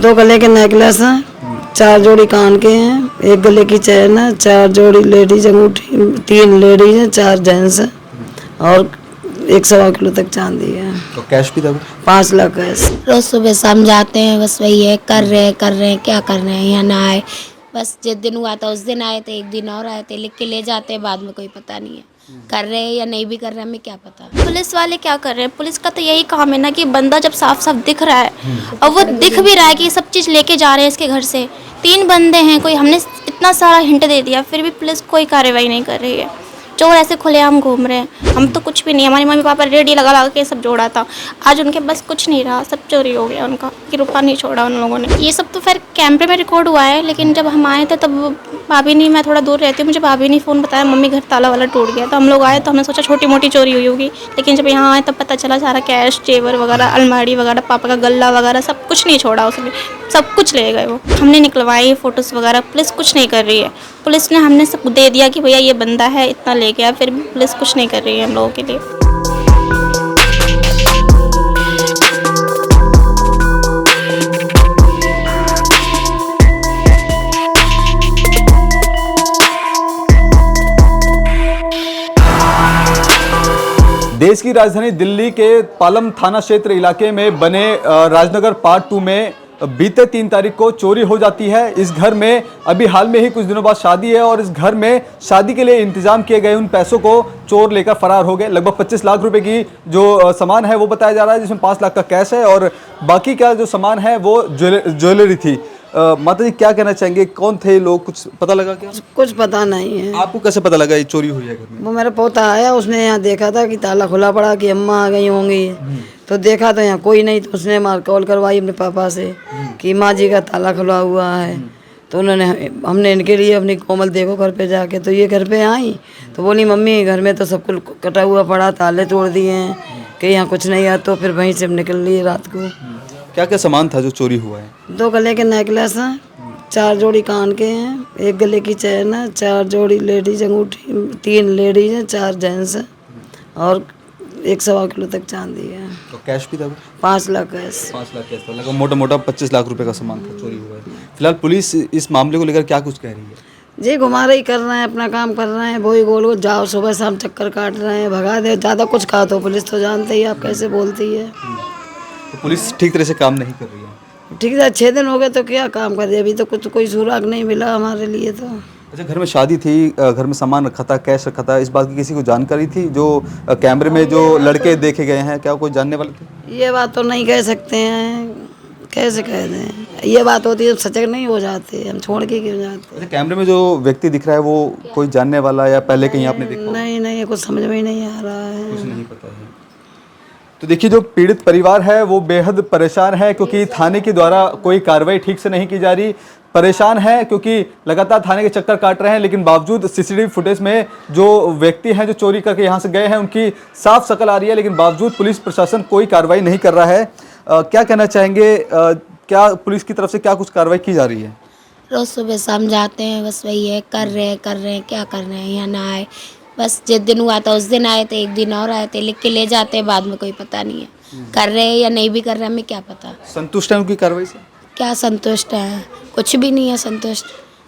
2 गले के नेकलेस हैं, 4 जोड़ी कान के हैं, 1 गले की चैन है, 4 जोड़ी लेडीज अंगूठी, 3 लेडीज हैं, 4 जेंट्स हैं और 1.25 किलो तक चांदी है। तो कैश भी था? 5 लाख कैश। रोज सुबह शाम जाते हैं, बस वही है, कर रहे हैं क्या कर रहे हैं, यहाँ ना आए, बस जिस दिन हुआ था उस दिन आए थे, एक दिन और आए थे, लिख के ले जाते हैं, बाद में कोई पता नहीं है कर रहे हैं या नहीं भी कर रहे हैं, हमें क्या पता। पुलिस वाले क्या कर रहे हैं? पुलिस का तो यही काम है ना कि बंदा जब साफ साफ दिख रहा है और वो दिख भी रहा है कि सब चीज़ लेके जा रहे हैं इसके घर से, 3 बंदे हैं, कोई हमने इतना सारा हिंट दे दिया फिर भी पुलिस कोई कार्रवाई नहीं कर रही है। चोर ऐसे खुलेआम घूम रहे हैं, हम तो कुछ भी नहीं, हमारी मम्मी पापा रेडी लगा लगा के सब जोड़ा था, आज उनके बस कुछ नहीं रहा, सब चोरी हो गया उनका, कि रुपया नहीं छोड़ा उन लोगों ने। ये सब तो फिर कैमरे में रिकॉर्ड हुआ है, लेकिन जब हम आए थे तब भाभी नहीं, मैं थोड़ा दूर रहती हूँ, मुझे भाभी ने फ़ोन बताया मम्मी घर ताला वाला टूट गया, तो हम लोग आए तो हमने सोचा छोटी मोटी चोरी हुई होगी, लेकिन जब यहाँ आए तब पता चला सारा कैश, जेवर वगैरह, अलमारी वगैरह, पापा का गल्ला वगैरह सब कुछ नहीं छोड़ा उसने, सब कुछ ले गए वो। हमने निकलवाई फ़ोटोज़ वगैरह, पुलिस कुछ नहीं कर रही है। पुलिस ने हमने सब दे दिया कि भैया ये बंदा है, इतना ले गया, फिर भी पुलिस कुछ नहीं कर रही है हम लोगों के लिए। देश की राजधानी दिल्ली के पालम थाना क्षेत्र इलाके में बने राजनगर पार्ट 2 में बीते 3 तारीख को चोरी हो जाती है। इस घर में अभी हाल में ही कुछ दिनों बाद शादी है और इस घर में शादी के लिए इंतजाम किए गए उन पैसों को चोर लेकर फरार हो गए। लगभग 25 लाख रुपए की जो सामान है वो बताया जा रहा है, जिसमें 5 लाख का कैश है और बाकी का जो सामान है वो ज्वेलरी थी। माता जी क्या कहना चाहेंगे, कौन थे लोग, कुछ पता लगा क्या? कुछ पता नहीं है। आपको कैसे पता लगा ये चोरी हुई है घर में? वो मेरा पोता आया, उसने यहाँ देखा था कि ताला खुला पड़ा, कि अम्मा आ गई होंगी, तो देखा तो यहाँ कोई नहीं, तो उसने कॉल करवाई अपने पापा से कि माँ जी का ताला खुला हुआ है, तो उन्होंने हमने इनके लिए अपनी कोमल देखो घर पे जाके, तो ये घर पे आई तो बोली मम्मी घर में तो सब कुछ कटा हुआ पड़ा, ताले तोड़ दिए हैं कि यहाँ कुछ नहीं है, तो फिर वहीं से निकल लिए रात को। क्या क्या सामान था जो चोरी हुआ है? 2 गले के नेकलेस हैं, 4 जोड़ी कान के हैं, 1 गले की चैन है, 4 जोड़ी लेडीज अंगूठी, 3 लेडीज हैं, 4 जेंट्स हैं और 1.25 किलो तक चांदी है। तो कैश भी था? 5 लाख कैश। 5 लाख कैश था, लगभग मोटा मोटा 25 लाख रुपए का सामान था चोरी हुआ है। फिलहाल पुलिस इस मामले को लेकर क्या कुछ कह रही है? जी घुमा रही कर रहे हैं, अपना काम कर रहे हैं, वही गोल गोल जाओ सुबह शाम चक्कर काट रहे हैं, भगा दे, ज़्यादा कुछ कहा तो पुलिस तो जानते ही आप कैसे बोलती है। तो पुलिस ठीक तरह से काम नहीं कर रही है? ठीक है, 6 दिन हो गए तो क्या काम कर रही है, अभी तो कुछ कोई सुराग नहीं मिला हमारे लिए तो। अच्छा, घर में शादी थी, घर में सामान रखा था, कैश रखा था, इस बात की किसी को जानकारी थी? जो कैमरे में जो लड़के देखे गए हैं, क्या कोई जानने वाले थे? ये बात तो नहीं कह सकते हैं, कैसे कह दें, ये बात होती है सचक नहीं हो जाते, हम छोड़ के क्यों जाते। अच्छा, कैमरे में जो व्यक्ति दिख रहा है वो कोई जानने वाला या पहले कहीं आपने देखा? नहीं नहीं, ये कुछ समझ में ही नहीं आ रहा है। कुछ नहीं पता है। तो देखिए, जो पीड़ित परिवार है वो बेहद परेशान है क्योंकि थाने के द्वारा कोई कार्रवाई ठीक से नहीं की जा रही। परेशान है क्योंकि लगातार थाने के चक्कर काट रहे हैं, लेकिन बावजूद सीसीटीवी फुटेज में जो व्यक्ति हैं जो चोरी करके यहाँ से गए हैं उनकी साफ शक्ल आ रही है, लेकिन बावजूद पुलिस प्रशासन कोई कार्रवाई नहीं कर रहा है। क्या कहना चाहेंगे, क्या पुलिस की तरफ से क्या कुछ कार्रवाई की जा रही है? रोज सुबह शाम जाते हैं, बस वही है, कर रहे हैं क्या कर रहे हैं, यहाँ ना आए, बस जिस दिन हुआ था उस दिन आए थे, एक दिन और आए थे, लिख के ले जाते हैं, बाद में कोई पता नहीं है कर रहे हैं या नहीं भी कर रहे हैं, हमें क्या पता। संतुष्ट है उनकी कार्रवाई से? क्या संतुष्ट है, कुछ भी नहीं है संतुष्ट,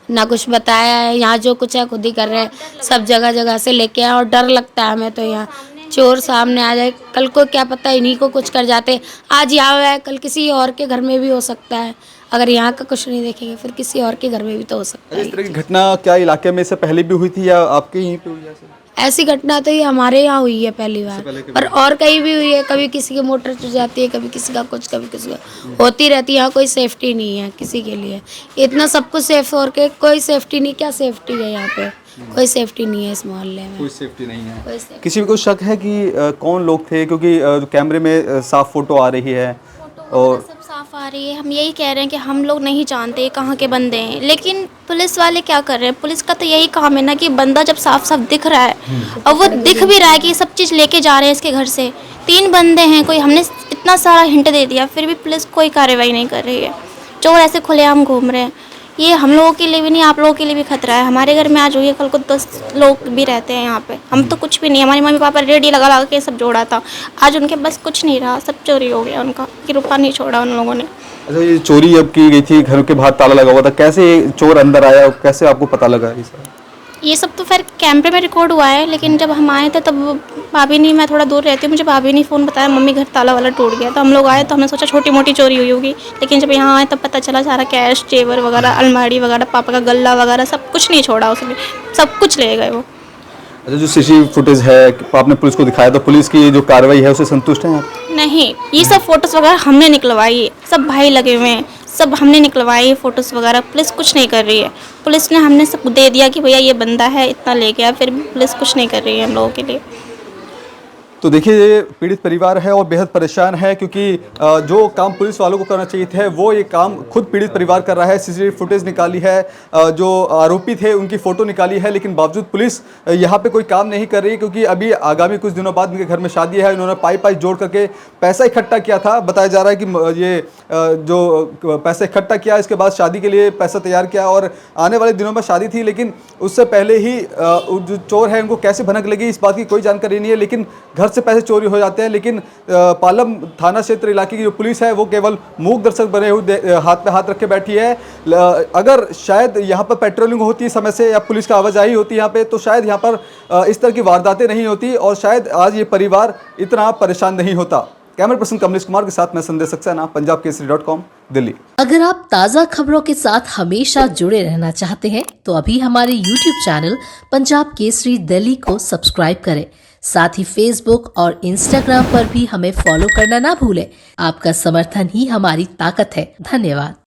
ना कुछ बताया है, यहाँ जो कुछ है खुद ही कर रहे हैं, सब जगह जगह से लेके आए और डर लगता है हमें तो, यहाँ चोर सामने आ जाए, कल को क्या पता इन्हीं को कुछ कर जाते, आज यहाँ है कल किसी और के घर में भी हो सकता है, अगर यहाँ का कुछ नहीं देखेंगे फिर किसी और के घर में भी तो हो सकता है। इस तरह की घटना क्या इलाके में से पहले भी हुई थी या आपके यहीं पे हुई है? ऐसी घटना तो ये हमारे यहाँ हुई है पहली बार, और कहीं भी हुई है, कभी किसी की मोटर टूट जाती है, कभी किसी का कुछ, कभी किसी का होती रहती है। यहाँ कोई सेफ्टी नहीं है किसी के लिए, इतना सब कुछ सेफ हो के कोई सेफ्टी नहीं, क्या सेफ्टी है यहाँ पे, कोई सेफ्टी नहीं है इस मोहल्ले में, कोई सेफ्टी नहीं है। कोई सेफ्टी। किसी को शक है कि कौन लोग थे, क्योंकि कैमरे में साफ फोटो आ रही है और सब साफ आ रही है, हम यही कह रहे हैं कि हम लोग नहीं जानते कहाँ के बंदे हैं, लेकिन पुलिस वाले क्या कर रहे हैं? पुलिस का तो यही काम है ना कि बंदा जब साफ साफ दिख रहा है और वो दिख भी रहा है कि सब चीज़ लेके जा रहे हैं इसके घर से, 3 बंदे हैं, कोई हमने इतना सारा हिंट दे दिया फिर भी पुलिस कोई कार्रवाई नहीं कर रही है। चोर ऐसे खुलेआम घूम रहे हैं, ये हम लोगों के लिए भी नहीं, आप लोगों के लिए भी खतरा है। हमारे घर में आज हुई है, कल को 10 लोग भी रहते हैं यहाँ पे, हम तो कुछ भी नहीं, हमारी मम्मी पापा रेडी लगा लगा के सब जोड़ा था, आज उनके बस कुछ नहीं रहा, सब चोरी हो गया उनका, कि रुपया नहीं छोड़ा उन लोगों ने। अच्छा, ये चोरी अब की गई थी, घर के बाहर ताला लगा हुआ था, कैसे चोर अंदर आया और कैसे आपको पता लगा ये सब? ये सब तो फिर कैमरे में रिकॉर्ड हुआ है, लेकिन जब हम आए थे तब भाभी नहीं, मैं थोड़ा दूर रहती हूँ, मुझे भाभी ने फ़ोन बताया मम्मी घर ताला वाला टूट गया। तो हम लोग आए तो हमने सोचा छोटी मोटी चोरी हुई होगी, लेकिन जब यहाँ आए तब पता चला सारा कैश, जेवर वगैरह, अलमारी वगैरह, पापा का गल्ला वगैरह सब कुछ नहीं छोड़ा उसने, सब कुछ ले गए वो। अच्छा, जो सीसीटीवी फुटेज है आपने पुलिस को दिखाया, तो पुलिस की जो कार्रवाई है उससे संतुष्ट हैं आप? नहीं, ये सब फोटोज़ वगैरह हमने निकलवाई, सब भाई लगे हुए हैं, सब हमने निकलवाई फ़ोटोज़ वगैरह। पुलिस कुछ नहीं कर रही है, पुलिस ने हमने सब दे दिया कि भैया ये बंदा है, इतना ले गया, फिर भी पुलिस कुछ नहीं कर रही है हम लोगों के लिए। तो देखिए, ये पीड़ित परिवार है और बेहद परेशान है, क्योंकि जो काम पुलिस वालों को करना चाहिए था वो ये काम खुद पीड़ित परिवार कर रहा है। सीसीटीवी फुटेज निकाली है, जो आरोपी थे उनकी फ़ोटो निकाली है, लेकिन बावजूद पुलिस यहाँ पे कोई काम नहीं कर रही, क्योंकि अभी आगामी कुछ दिनों बाद इनके घर में शादी है। इन्होंने पाई जोड़ करके पैसा इकट्ठा किया था। बताया जा रहा है कि ये जो पैसा इकट्ठा किया, इसके बाद शादी के लिए पैसा तैयार किया और आने वाले दिनों में शादी थी, लेकिन उससे पहले ही जो चोर है उनको कैसे भनक लगी इस बात की कोई जानकारी नहीं है। लेकिन घर से पैसे चोरी हो जाते हैं, लेकिन पालम थाना क्षेत्र इलाके की जो पुलिस है वो केवल मूक दर्शक बने हुए हाथ पे हाथ रख के बैठी है। अगर शायद यहाँ पर पेट्रोलिंग होती समय से या पुलिस का आवाजाही होती यहाँ पे, तो शायद यहाँ पर इस तरह की वारदातें नहीं होती और शायद आज ये परिवार इतना परेशान नहीं होता। कैमरा पर्सन कमलेश कुमार के साथ मैं संदेश सक्सेना, पंजाबकेसरी.com, दिल्ली। अगर आप ताज़ा खबरों के साथ हमेशा जुड़े रहना चाहते हैं तो अभी हमारे YouTube चैनल पंजाब केसरी दिल्ली को सब्सक्राइब करें। साथ ही Facebook और Instagram पर भी हमें फॉलो करना ना भूलें। आपका समर्थन ही हमारी ताकत है। धन्यवाद।